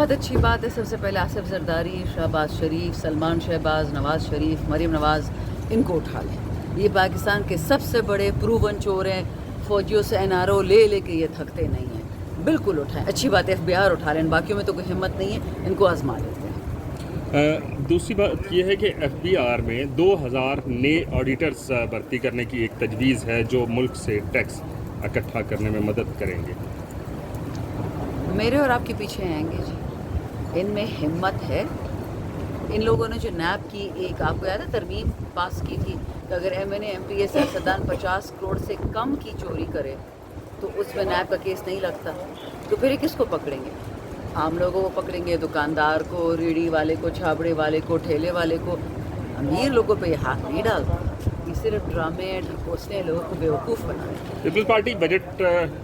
بہت اچھی بات ہے. سب سے پہلے آصف زرداری, شہباز شریف, سلمان شہباز, نواز شریف, مریم نواز, ان کو اٹھا لیں. یہ پاکستان کے سب سے بڑے پروون چور ہیں. فوجیوں سے NRO لے لے کے یہ تھکتے نہیں ہیں. بالکل اٹھائیں, اچھی بات ہے. FBR اٹھا لیں, باقیوں میں تو کوئی ہمت نہیں ہے, ان کو آزما لیتے ہیں. دوسری بات یہ ہے کہ FBR میں 2000 نئے آڈیٹرز بھرتی کرنے کی ایک تجویز ہے جو ملک سے ٹیکس اکٹھا کرنے میں مدد کریں گے. میرے اور آپ کے پیچھے آئیں گے جی. ان میں ہمت ہے. ان لوگوں نے جو نیب کی ایک, آپ کو یاد ہے, ترمیم پاس کی تھی کہ اگر MNA MPA سیاستدان 50 کروڑ سے کم کی چوری کرے تو اس میں نیب کا کیس نہیں لگتا. تو پھر یہ کس کو پکڑیں گے؟ عام لوگوں کو پکڑیں گے, دکاندار کو, ریڑھی والے کو, چھابڑے والے کو, ٹھیلے والے کو. امیر لوگوں پہ یہ ہاتھ نہیں ڈالتا. یہ صرف ڈرامے ڈھکوسنے لوگوں کو بیوقوف بنانے. پیپلز پارٹی بجٹ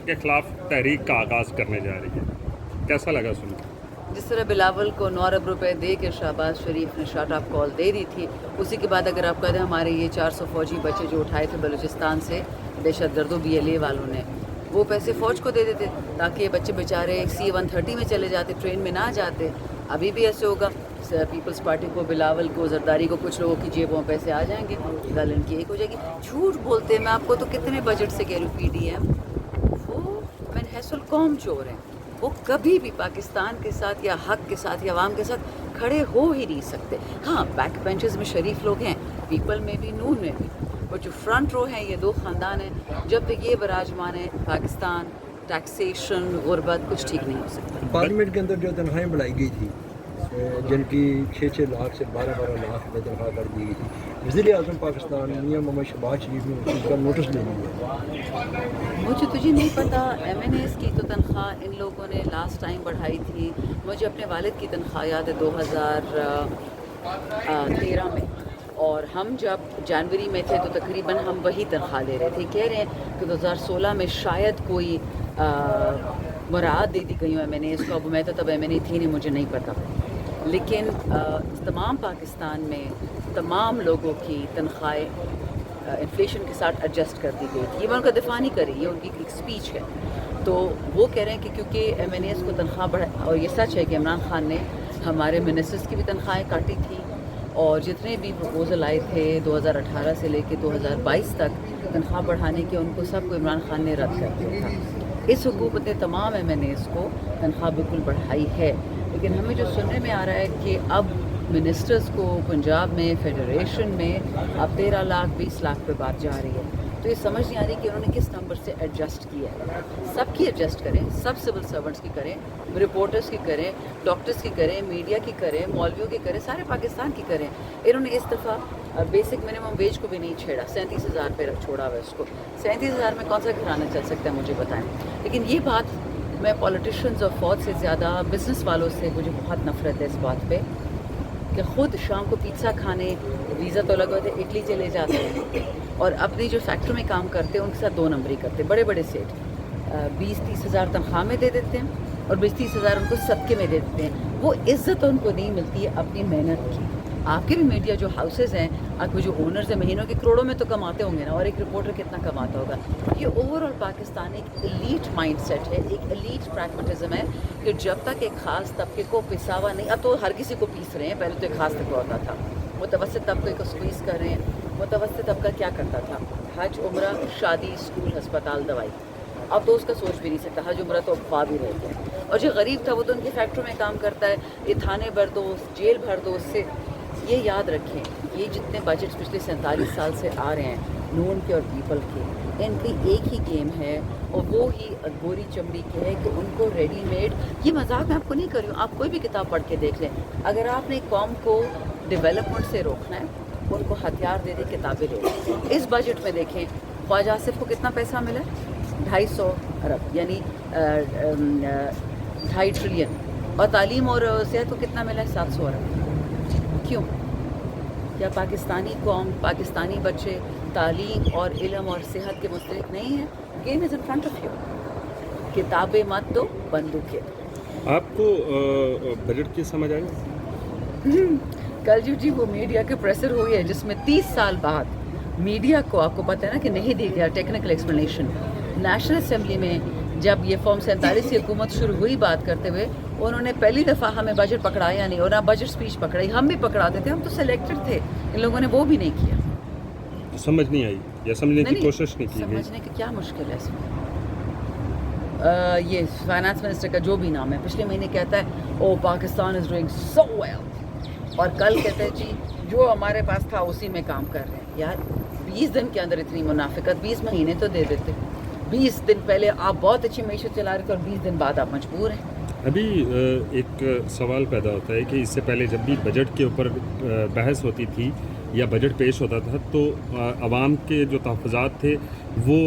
کے خلاف تحریک کا آغاز کرنے جا رہی ہے, کیسا لگا سن کے؟ جس طرح بلاول کو 9 ارب روپے دے کے شہباز شریف نے شارٹ آف کال دے دی تھی, اسی کے بعد اگر آپ کہتے ہیں ہمارے یہ 400 فوجی بچے جو اٹھائے تھے بلوچستان سے دہشت گردوں BLA والوں نے, وہ پیسے فوج کو دے دیتے تاکہ یہ بچے بیچارے C-130 میں چلے جاتے, ٹرین میں نہ جاتے. ابھی بھی ایسے ہوگا. پیپلز پارٹی کو, بلاول کو, زرداری کو, کچھ لوگوں کی جیبوں میں پیسے آ جائیں گے, گل ان کی ایک ہو جائے گی. جھوٹ بولتے ہیں. میں آپ کو تو کتنے بجٹ سے کہہ رہی ہوں, PDM وہ من حیث القوم چور ہیں. وہ کبھی بھی پاکستان کے ساتھ یا حق کے ساتھ یا عوام کے ساتھ کھڑے ہو ہی نہیں سکتے. ہاں, بیک بینچز میں شریف لوگ ہیں, پیپل میں بھی, نون میں بھی, اور جو فرنٹ رو ہیں یہ 2 خاندان ہیں. جب تک یہ براجمان ہے پاکستان, ٹیکسیشن, غربت, کچھ ٹھیک نہیں ہو سکتا. پارلیمنٹ کے اندر جو تنخواہیں بڑھائی گئی تھی, جن کی 6 لاکھ سے 12 لاکھ میں تنخواہ کر دی گئی تھی, وزیر اعظم پاکستان میاں محمد شہباز شریف نے اس چیز کا نوٹس لے لیا. مجھے تجھے نہیں پتا. MNAs کی تو تنخواہ ان لوگوں نے لاسٹ ٹائم بڑھائی تھی. مجھے اپنے والد کی تنخواہ یاد ہے 2013 میں, اور ہم جب جنوری میں تھے تو تقریباً ہم وہی تنخواہ لے رہے تھے. کہہ رہے ہیں کہ 2016 میں شاید کوئی مراعات دے دی گئی ہوں MNAs کو. اب میں تو تب MNA تھی نہیں, مجھے نہیں پتا. لیکن تمام پاکستان میں تمام لوگوں کی تنخواہیں انفلیشن کے ساتھ ایڈجسٹ کر دی گئی تھی. یہ میں ان کا دفاع نہیں کر رہی, یہ ان کی ایک اسپیچ ہے. تو وہ کہہ رہے ہیں کہ کیونکہ MNAs کو تنخواہ بڑھا, اور یہ سچ ہے کہ عمران خان نے ہمارے منسٹرز کی بھی تنخواہیں کاٹی تھی, اور جتنے بھی پروپوزل آئے تھے 2018 سے لے کے 2022 تک تنخواہ بڑھانے کے, ان کو سب کو عمران خان نے رد کر دیا تھا. اس حکومت نے تمام MNAs کو تنخواہ بالکل بڑھائی ہے. لیکن ہمیں جو سننے میں آ رہا ہے کہ اب منسٹرز کو پنجاب میں, فیڈریشن میں اب 13 لاکھ 20 لاکھ پہ بات جا رہی ہے. تو یہ سمجھ نہیں آ رہی کہ انہوں نے کس نمبر سے ایڈجسٹ کیا ہے. سب کی ایڈجسٹ کریں, سب سول سرونٹس کی کریں, رپورٹرز کی کریں, ڈاکٹرز کی کریں, میڈیا کی کریں, مولویوں کی کریں, سارے پاکستان کی کریں. انہوں نے اس دفعہ بیسک منیمم ویج کو بھی نہیں چھیڑا, 37,000 پہ چھوڑا ہوا اس کو. 37,000 میں کون سا گھرانہ چل سکتا ہے مجھے بتائیں. لیکن یہ بات, میں پولیٹیشنز اور فوج سے زیادہ بزنس والوں سے مجھے بہت نفرت ہے اس بات پہ کہ خود شام کو پیزا کھانے, ویزا تو لگا ہوتے, اٹلی چلے جاتے ہیں, اور اپنی جو فیکٹری میں کام کرتے ہیں ان کے ساتھ 2 نمبری کرتے ہیں. بڑے بڑے سیٹ 20-30 ہزار تنخواہ میں دے دیتے ہیں, اور 20-30 ہزار ان کو صدقے میں دے دیتے ہیں. وہ عزت ان کو نہیں ملتی ہے اپنی محنت کی. آپ کے بھی میڈیا جو ہاؤسز ہیں, آپ کے جو اونرز ہیں, مہینوں کے کروڑوں میں تو کماتے ہوں گے نا, اور ایک رپورٹر کتنا کماتا ہوگا. یہ اوور آل پاکستان ایک ایلیٹ مائنڈ سیٹ ہے, ایک ایلیٹ پریگمیٹزم ہے کہ جب تک ایک خاص طبقے کو پساوا نہیں, اب تو ہر کسی کو پیس رہے ہیں, پہلے تو ایک خاص طبقہ ہوتا تھا, متوسط طبقے کو سکویز کر رہے ہیں. متوسط طبقہ کیا کرتا تھا؟ حج, عمرہ, شادی, اسکول, ہسپتال, دوائی. اب تو اس کا سوچ بھی نہیں سکتا. حج عمرہ تو اب خواب ہی رہتے ہیں. اور جو غریب تھا وہ تو ان کی فیکٹری میں کام کرتا ہے, یہ تھانے بھر دو, جیل بھر دو اس سے. یہ یاد رکھیں, یہ جتنے بجٹس پچھلے 47 سال سے آ رہے ہیں نون کے اور پیپل کے, ان کی ایک ہی گیم ہے, اور وہ ہی گوری چمڑی کی ہے کہ ان کو ریڈی میڈ, یہ مذاق میں آپ کو نہیں کر رہی ہوں, آپ کوئی بھی کتاب پڑھ کے دیکھ لیں. اگر آپ نے قوم کو ڈیولپمنٹ سے روکنا ہے, ان کو ہتھیار دے دے, کتابیں دے دیں. اس بجٹ میں دیکھیں خواجہ آصف کو کتنا پیسہ ملا, 250 ارب یعنی 2.5 ٹریلین, اور تعلیم اور صحت کو کتنا ملا ہے, 700 ارب. کیوں؟ کیا پاکستانی قوم, پاکستانی بچے تعلیم اور علم اور صحت کے مستحق نہیں ہیں؟ Game is in front of you. کتابیں مت دو, بندوقیں. آپ کو بجٹ کی سمجھ آئی؟ کل جی وہ میڈیا کے پریسر ہوئی ہے جس میں 30 سال بعد میڈیا کو, آپ کو پتہ ہے نا کہ نہیں دی گیا ٹیکنیکل ایکسپلینیشن. نیشنل اسمبلی میں جب یہ فارم 47 کی حکومت شروع ہوئی بات کرتے ہوئے, انہوں نے پہلی دفعہ ہمیں بجٹ پکڑایا نہیں اور نہ بجٹ اسپیچ پکڑائی. ہم بھی پکڑاتے تھے, ہم تو سلیکٹڈ تھے, ان لوگوں نے وہ بھی نہیں کیا. سمجھ نہیں آئی یا سمجھنے کی کوشش نہیں کی گئی؟ سمجھنے کی کیا مشکل ہے اس میں. یہ فائنانس منسٹر کا جو بھی نام ہے پچھلے مہینے کہتا ہے oh Pakistan is doing so well, اور کل کہتے ہیں جی جو ہمارے پاس تھا اسی میں کام کر رہے ہیں. یار 20 دن کے اندر اتنی منافقت, 20 مہینے تو دے دیتے. 20 دن پہلے آپ بہت اچھی معیشت چلا رہے تھے اور 20 دن بعد آپ مجبور ہیں. ابھی ایک سوال پیدا ہوتا ہے کہ اس سے پہلے جب بھی بجٹ کے اوپر بحث ہوتی تھی یا بجٹ پیش ہوتا تھا تو عوام کے جو تحفظات تھے وہ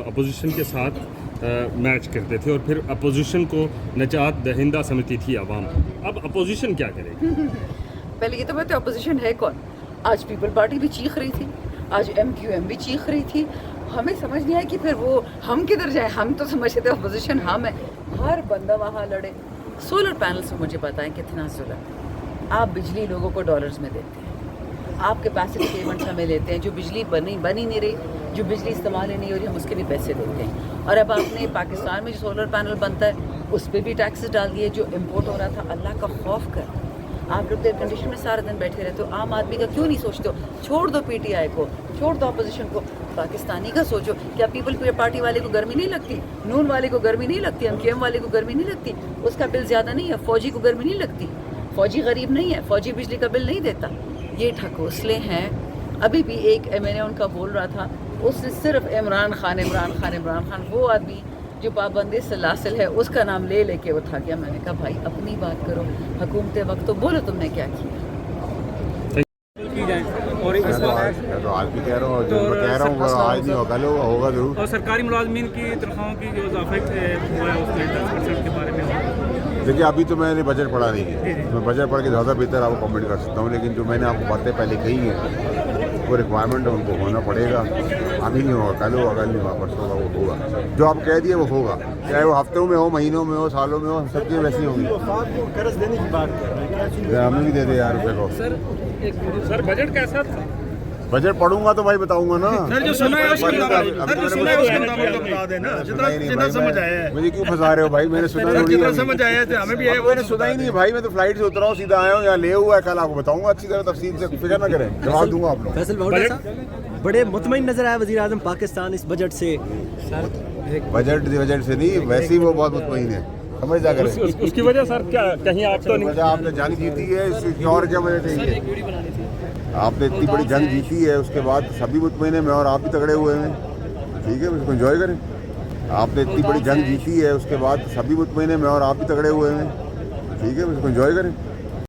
اپوزیشن کے ساتھ میچ کرتے تھے اور پھر اپوزیشن کو نجات دہندہ سمجھتی تھی عوام. اب اپوزیشن کیا کرے گی؟ پہلے یہ تو بات ہے اپوزیشن ہے کون. آج پیپل پارٹی بھی چیخ رہی تھی, آج MQM بھی چیخ رہی تھی. ہمیں سمجھ نہیں آیا کہ پھر وہ ہم کدھر جائیں. ہم تو سمجھتے تھے اپوزیشن ہم ہے, ہر بندہ وہاں لڑے. سولر پینلز مجھے بتائیں کتنا ظلم ہے. آپ بجلی لوگوں کو ڈالرز میں دیتے ہیں, آپ کیپیسٹی پیمنٹس ہمیں لیتے ہیں, جو بجلی بنی نہیں رہی, جو بجلی استعمال ہی نہیں ہو رہی ہم اس کے بھی پیسے دیتے ہیں. اور اب آپ نے پاکستان میں جو سولر پینل بنتا ہے اس پہ بھی ٹیکسز ڈال دیے. جو امپورٹ ہو رہا تھا اللہ کا خوف کر, آپ لوگ ایئر کنڈیشن میں سارا دن بیٹھے رہتے ہو. عام آدمی کا کیوں نہیں سوچتے ہو؟ چھوڑ دو PTI کو, چھوڑ دو اپوزیشن کو, پاکستانی کا سوچو. کیا پیپل پارٹی والے کو گرمی نہیں لگتی, نون والے کو گرمی نہیں لگتی, MQM والے کو گرمی نہیں لگتی؟ اس کا بل زیادہ نہیں ہے. فوجی کو گرمی نہیں لگتی, فوجی غریب نہیں ہے, فوجی بجلی کا بل نہیں دیتا. یہ ٹھکوسلے ہیں. ابھی بھی ایک MNA ان کا بول رہا تھا, اس نے صرف عمران خان وہ آدمی جو پابندی سلاسل ہے اس کا نام لے کے وہ تھا گیا. میں نے کہا بھائی اپنی بات کرو, حکومت وقت تو بولو تم نے کیا کیا. اور میں تو آج بھی کہہ رہا ہوں, جو میں کہہ رہا ہوں آج نہیں ہوگا, کل ہوگا ضرور. اور سرکاری ملازمین کی تنخواہوں کی جو اضافہ ہوا ہے اس میں 10% کے بارے میں دیکھیے ابھی تو میں نے بجٹ پڑھا نہیں ہے, میں بجٹ پڑھ کے زیادہ بہتر آپ کو کمنٹ کر سکتا ہوں. لیکن جو میں نے آپ کو باتیں پہلے کہی ہیں وہ ریکوائرمنٹ ہے, ان کو ہونا پڑے گا. ابھی نہیں ہوگا, کل ہوگا, کل نہیں ہوگا, پرسوں ہوگا, وہ ہوگا. جو آپ کہہ دیے وہ ہوگا, چاہے وہ ہفتوں میں ہو, مہینوں میں ہو, سالوں میں ہو, سب چیزیں ویسی ہوں گی. قرض دینے کی بات کر رہے ہیں, ہمیں بھی دے دے یار روپے کو. سر بجٹ کیسا تھا؟ بجٹ پڑھوں گا تو بھائی بتاؤں گا نا. جو سنا ہے اس بتا دینا جتنا سمجھ آیا ہے. مجھے کیوں پھنسا رہے ہو بھائی, میں نے سنا جتنا سمجھ آیا ہے ہمیں بھی میں نے سنا ہی نہیں بھائی. میں تو فلائٹ سے اترا ہوں, سیدھا آیا ہوں, یہاں لے ہوا ہے, کل آپ کو بتاؤں گا اچھی طرح تفصیل سے, فکر نہ کریں, جواب دوں گا آپ لوگ. فیصل بہوٹا صاحب بڑے مطمئن نظر آیا وزیر اعظم پاکستان اس بجٹ سے. بجٹ سے نہیں, ویسے ہی وہ بہت مطمئن ہے. سمجھ جا کریں اس کی وجہ سر کیا کہیں آپ تو نہیں؟ وجہ آپ نے جنگ جیتی ہے, اس کی اور کیا وجہ چاہیے؟ آپ نے اتنی بڑی جنگ جیتی ہے, اس کے بعد سبھی مطمئن ہیں, میں اور آپ بھی تگڑے ہوئے ہیں. ٹھیک ہے, اس کو انجوائے کریں. آپ نے اتنی بڑی جنگ جیتی ہے, اس کے بعد سبھی مطمئن ہیں, میں اور آپ بھی تگڑے ہوئے ہیں. ٹھیک ہے, اس کو انجوائے کریں.